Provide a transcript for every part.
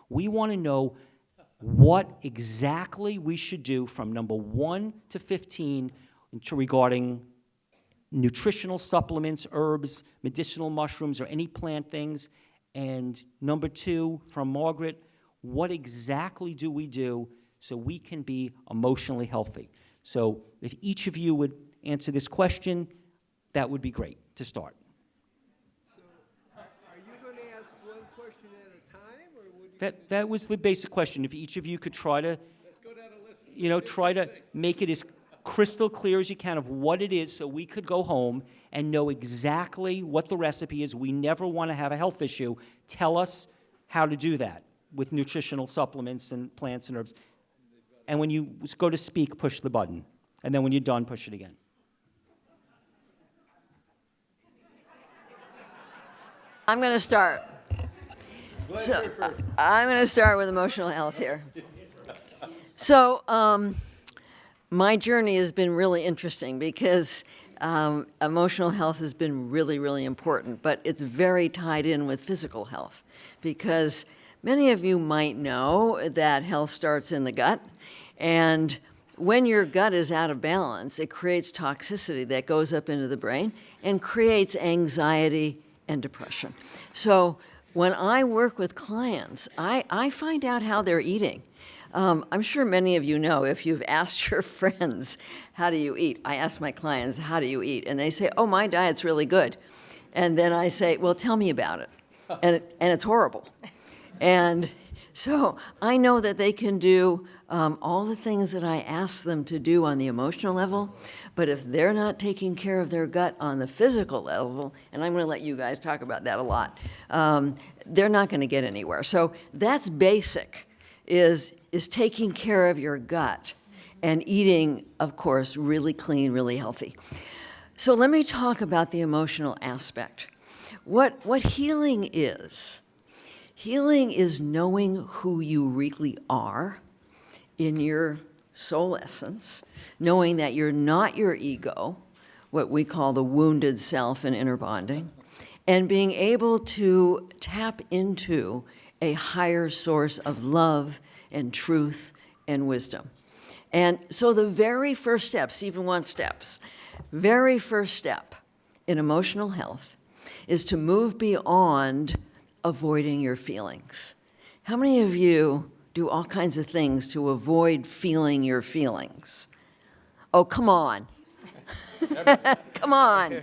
We want to know what exactly we should do from number 1 to 15 regarding nutritional supplements, herbs, medicinal mushrooms, or any plant things. And number 2, from Margaret, what exactly do we do so we can be emotionally healthy? So if each of you would answer this question, that would be great to start. So are you going to ask one question at a time, or would you? That was the basic question. If each of you could try to, Let's go down a list. try to make it as crystal clear as you can of what it is so we could go home and know exactly what the recipe is. We never want to have a health issue. Tell us how to do that with nutritional supplements and plants and herbs. And when you go to speak, push the button. And then when you're done, push it again. I'm going to start. So I'm going to start with emotional health here. So my journey has been really interesting because emotional health has been really, really important, but it's very tied in with physical health because many of you might know that health starts in the gut, and when your gut is out of balance, it creates toxicity that goes up into the brain and creates anxiety and depression. So when I work with clients, I find out how they're eating. I'm sure many of you know, if you've asked your friends, how do you eat? I ask my clients, how do you eat? And they say, oh, my diet's really good. And then I say, well, tell me about it. And it's horrible. And so I know that they can do all the things that I ask them to do on the emotional level, but if they're not taking care of their gut on the physical level, and I'm going to let you guys talk about that a lot, they're not going to get anywhere. So that's basic, is taking care of your gut and eating, of course, really clean, really healthy. So let me talk about the emotional aspect. What healing is knowing who you really are in your soul essence, knowing that you're not your ego, what we call the wounded self in inner bonding, and being able to tap into a higher source of love and truth and wisdom. And so the very first step, Stephen wants steps, very first step in emotional health is to move beyond avoiding your feelings. How many of you do all kinds of things to avoid feeling your feelings? Oh, come on. Come on.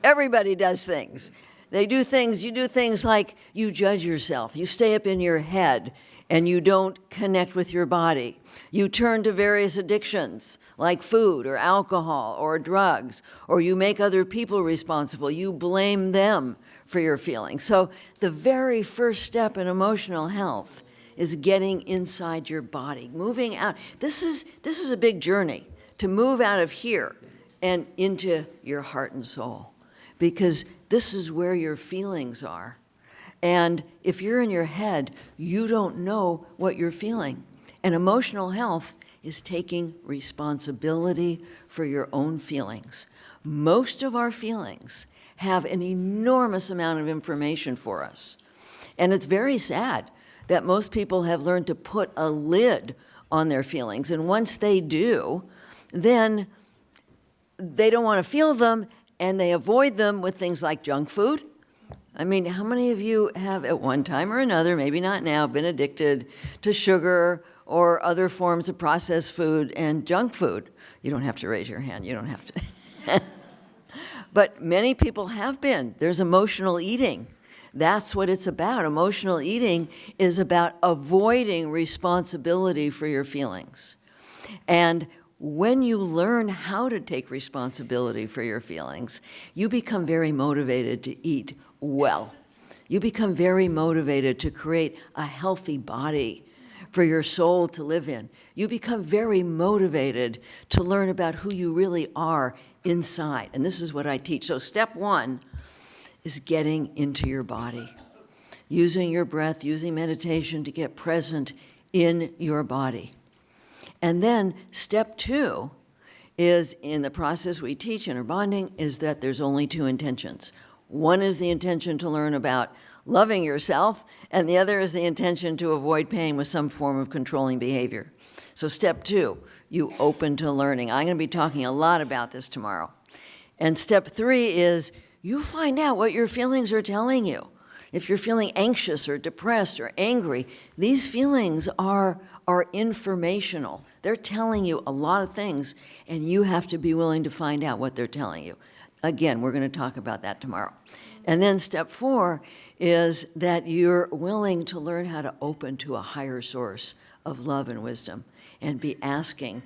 Everybody does things. You do things like you judge yourself. You stay up in your head and you don't connect with your body. You turn to various addictions like food or alcohol or drugs, or you make other people responsible. You blame them for your feelings. So the very first step in emotional health is getting inside your body, moving out. This is a big journey to move out of here and into your heart and soul, because this is where your feelings are. And if you're in your head, you don't know what you're feeling. And emotional health is taking responsibility for your own feelings. Most of our feelings have an enormous amount of information for us. And it's very sad that most people have learned to put a lid on their feelings. And once they do, then they don't want to feel them, and they avoid them with things like junk food. I mean, how many of you have at one time or another, maybe not now, been addicted to sugar or other forms of processed food and junk food? You don't have to raise your hand. You don't have to. But many people have been. There's emotional eating. That's what it's about. Emotional eating is about avoiding responsibility for your feelings. And when you learn how to take responsibility for your feelings, you become very motivated to eat well. You become very motivated to create a healthy body for your soul to live in. You become very motivated to learn about who you really are inside. And this is what I teach. So step one is getting into your body, using your breath, using meditation to get present in your body. And then step two is, in the process we teach inner bonding, is that there's only two intentions. One is the intention to learn about loving yourself, and the other is the intention to avoid pain with some form of controlling behavior. So step 2, you open to learning. I'm going to be talking a lot about this tomorrow. And step 3 is you find out what your feelings are telling you. If you're feeling anxious or depressed or angry, these feelings are informational. They're telling you a lot of things, and you have to be willing to find out what they're telling you. Again, we're going to talk about that tomorrow. And then step 4 is that you're willing to learn how to open to a higher source of love and wisdom and be asking,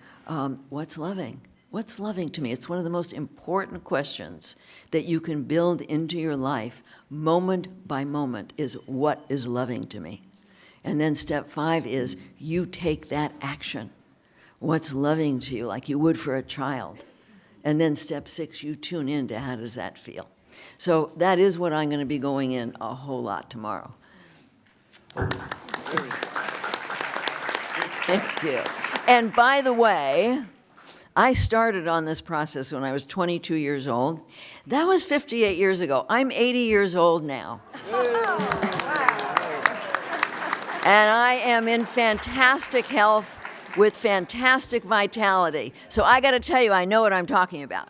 what's loving? What's loving to me? It's one of the most important questions that you can build into your life moment by moment is what is loving to me? And then step 5 is you take that action. What's loving to you, like you would for a child? And then step 6, you tune in to how does that feel? So that is what I'm going to be going in a whole lot tomorrow. Thank you. And by the way, I started on this process when I was 22 years old. That was 58 years ago. I'm 80 years old now. And I am in fantastic health with fantastic vitality. So I got to tell you, I know what I'm talking about.